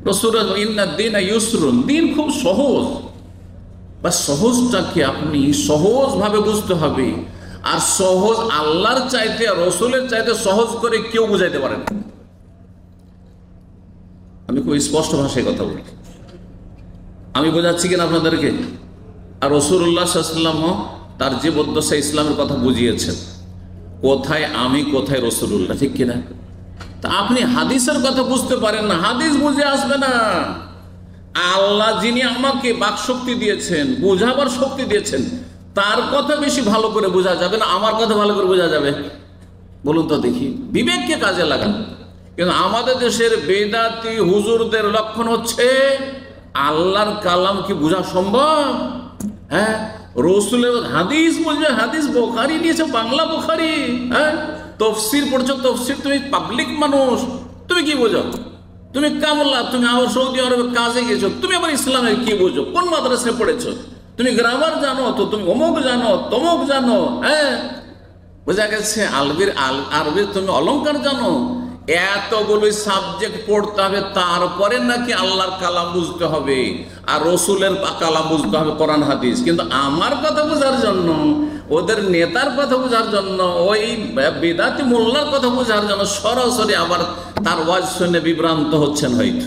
রাসূল ইন্নাদ-দীনা ইউসরুন, দিন খুব সহজ। বা সহজটাকে আপনি সহজভাবে বুঝতে হবে। আর সহজ আল্লাহর চাইতে রসুলের চাইতে সহজ করে কেউ বুঝাইতে পারে না। আমি খুব স্পষ্ট ভাষায় কথা বলি, আমি বোঝাচ্ছি কিনা আপনাদেরকে? আর রাসূলুল্লাহ সাল্লাল্লাহু আলাইহি ওয়াসাল্লাম তার জীবদ্দশা ইসলামের কথা বুঝিয়েছেন, কোথায় আমি কোথায় রাসূলুল্লাহ, ঠিক কিনা? তা আপনি হাদিসের কথা বুঝতে পারেন না, হাদিস বুঝে আসবে না। আল্লাহ যিনি আমাকে বাকশক্তি দিয়েছেন, বোঝাবার শক্তি দিয়েছেন, তার কথা বেশি ভালো করে বোঝা যাবে না আমার কথা ভালো করে বোঝা যাবে? বলুন তো দেখি, বিবেককে কাজে লাগান। কিন্তু আমাদের দেশের বেদাতি হুজুরদের লক্ষণ হচ্ছে আল্লাহর কালাম কি বোঝা সম্ভব? হ্যাঁ, রসুলের হাদিস বুঝবে, হাদিস বুখারী নিয়েছে, বাংলা বুখারী। হ্যাঁ, তফসির পড়ছো, তফসির তুমি পাবলিক মানুষ, তুমি কি বোঝো? তুমি কামলা, তুমি আবার সৌদি আরবে কাজে গেছো, তুমি আবার ইসলামের কি বোঝো? কোন মাদ্রাসায় পড়েছো? তুমি গ্রামার জানো তো, তুমি অমুক জানো, তমুক জানো। হ্যাঁ, বোঝা গেছে। আরবির তুমি অলংকার জানো। এতগুলো সাবজেক্ট পড়তে হবে, তারপরে নাকি আল্লাহর কালাম বুঝতে হবে আর রসুলের কালাম বুঝতে হবে, কোরআন হাদিস। কিন্তু আমার কথা বোঝার জন্য, ওদের নেতার কথা বোঝার জন্য, ওই বেদাতি মোল্লার কথা বোঝার জন্য সরাসরি আবার তার ওয়াজ শুনে বিভ্রান্ত হচ্ছেন হয়তো।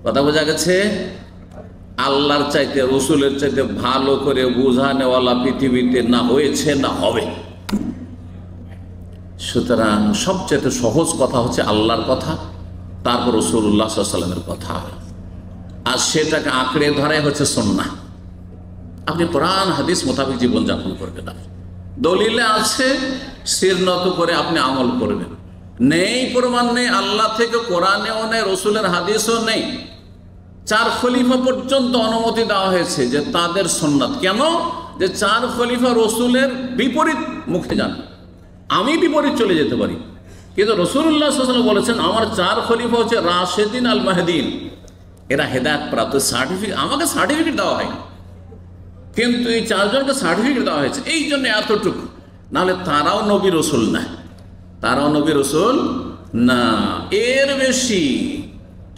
কথা বোঝা গেছে? আল্লাহর চাইতে রসুলের চাইতে ভালো করে বোঝানেওয়ালা পৃথিবীতে না হয়েছে না হবে। সুতরাং সবচেয়ে সহজ কথা হচ্ছে আল্লাহর কথা, তারপর রাসূলুল্লাহ সাল্লাল্লাহু আলাইহি ওয়াসাল্লামের কথা, আর সেটাকে আঁকড়ে ধরাই হচ্ছে সুন্নাহ। আপনি কোরআন হাদিস মোতাবেক জীবনযাপন করবেন। দলিলে আছে, শির নত করে আপনি আমল করবেন। নেই প্রমাণ নেই, আল্লাহ থেকে কোরআনেও নেই, রসুলের হাদিসও নেই। 4 খলিফা পর্যন্ত অনুমতি দেওয়া হয়েছে যে তাদের সুন্নাত। কেন? যে 4 খলিফা রসুলের বিপরীত মুখে যান, আমি বিপরীত চলে যেতে পারি, কিন্তু রাসূলুল্লাহ সাল্লাল্লাহু আলাইহি ওয়াসাল্লাম বলেছেন আমার 4 খলিফা হচ্ছে রাশেদিন আল মাহদিন, এরা হেদায়েত প্রাপ্ত। সার্টিফিকেট, আমাকে সার্টিফিকেট দেওয়া হয়, কিন্তু এই 4 জনকে সার্টিফিকেট দেওয়া হয়েছে এই জন্য এতটুকু। নাহলে তারাও নবী রসুল না, তারাও নবী রসুল না। এর বেশি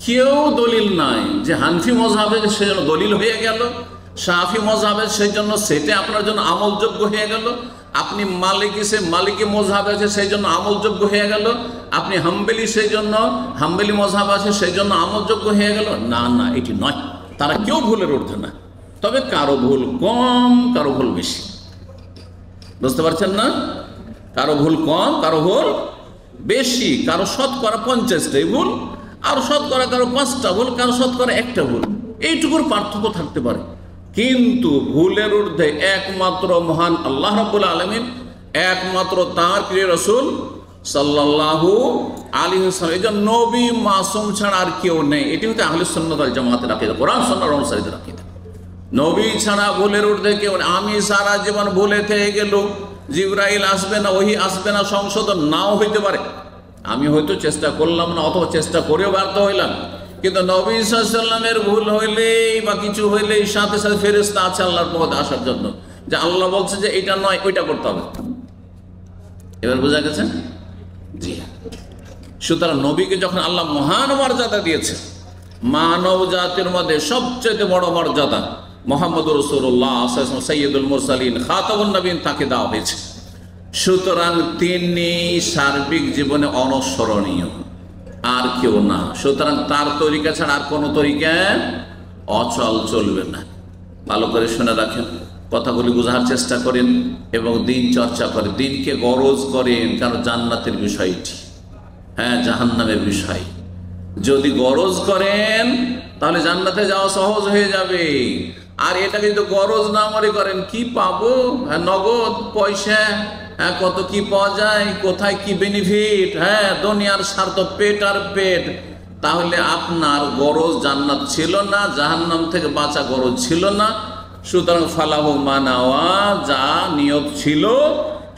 কেউ দলিল নাই। যে হানফি মযহাবে সেজন্য দলিল হয়ে গেল, শাফি মযহাবে সেই জন্য সেটা আপনার জন্য আমলযোগ্য হয়ে গেল, আপনি মালিকি মযহাব আছে সেই জন্য আমলযোগ্য হয়ে গেল, আপনি হাম্বলি সেই জন্য হাম্বলি মযহাব আছে সেই জন্য আমলযোগ্য হয়ে গেল। না না, এটি নয়। তারা কেউ ভুলের ঊর্ধ্বে না, তবে কারো ভুল কম, কারো ভুল বেশি। বুঝতে পারছেন না? কারো ভুল কম, কারো ভুল বেশি। কারো শতকরা 50টাই ভুল, আর শতকরা কারো 5টা ভুল, কারো শতকরা 1টা ভুল। এইটুকুর পার্থক্য থাকতে পারে, কিন্তু ভুলের ঊর্ধ্বে একমাত্র মহান আল্লাহ রাব্বুল আলামিন, একমাত্র তাঁর প্রিয় রাসূল সাল্লাল্লাহু আলাইহি ওয়াসাল্লাম। এই যে নবী মাসুম ছাড়া আর কেউ নেই। এটি হচ্ছে আহলে সুন্নাত ওয়াল জামাতের আকীদা, কোরআন সুন্নাহর অনুসারীদের আকীদা। নবী ছাড়া ভুলের ঊর্ধ্বে কেউ নেই। আমি সারা জীবন ভুলে থেকে গেল, জিবরাইল আসবে না, ওহী আসবে না, সংশোধন নাও হইতে পারে। আমি হয়তো চেষ্টা করলাম না, অথবা চেষ্টা করেও ব্যর্থ হইলাম, কিন্তু নবী সাল্লাল্লাহু আলাইহি ওয়াসাল্লামের ভুল হইলেই বা কিছু হইলেই সাথে সাথে ফেরেশতা আছে আল্লাহর পথে আসার জন্য, যে আল্লাহ বলছে যে এটা নয়, ওইটা করতে হবে। এবার বোঝা গেছে? জি। সুতরাং নবীকে যখন আল্লাহ মহান মর্যাদা দিয়েছে, মানব জাতির মধ্যে সবচেয়ে বড় মর্যাদা মুহাম্মদুর রাসূলুল্লাহ সাল্লাল্লাহু আলাইহি ওয়াসাল্লাম সাইয়্যিদুল মুরসালিন খাতামুন নবীন, তাকে দেওয়া হয়েছে। সুতরাং তিনি সার্বিক জীবনে অনুসরণীয়, আর কেউ না। সুতরাং তার তরিকা ছাড়া আর কোনো তরিকা অচল চলবে না। ভালো করে শুনে রাখেন, কথাগুলি বোঝার চেষ্টা করেন এবং দিন চর্চা করেন, দিনকে গরজ করেন। কারণ জান্নাতের বিষয়টি, হ্যাঁ, জাহান্নামের বিষয় যদি গরজ করেন তাহলে জান্নাতে যাওয়া সহজ হয়ে যাবে। আর এটাকে যদি গরজ না মনে করেন, কি পাবো, হ্যাঁ, নগদ পয়সা, হ্যাঁ, কত কি পাওয়া যায়, কোথায় কি বেনিফিট, হ্যাঁ, দুনিয়ার স্বার্থ, পেট আর পেট, তাহলে আপনার গরজ জান্নাত ছিল না, জাহান্নাম থেকে বাঁচা গরজ ছিল না। সুতরাং ফালাহু মানাওয়া, যা নিয়ত ছিল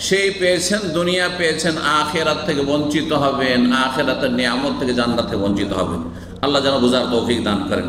সেই পেয়েছেন, দুনিয়া পেয়েছেন, আখিরাত থেকে বঞ্চিত হবেন, আখিরাতের নিয়ামত থেকে, জান্নাত থেকে বঞ্চিত হবেন। আল্লাহ যেন বোঝার তৌফিক দান করেন।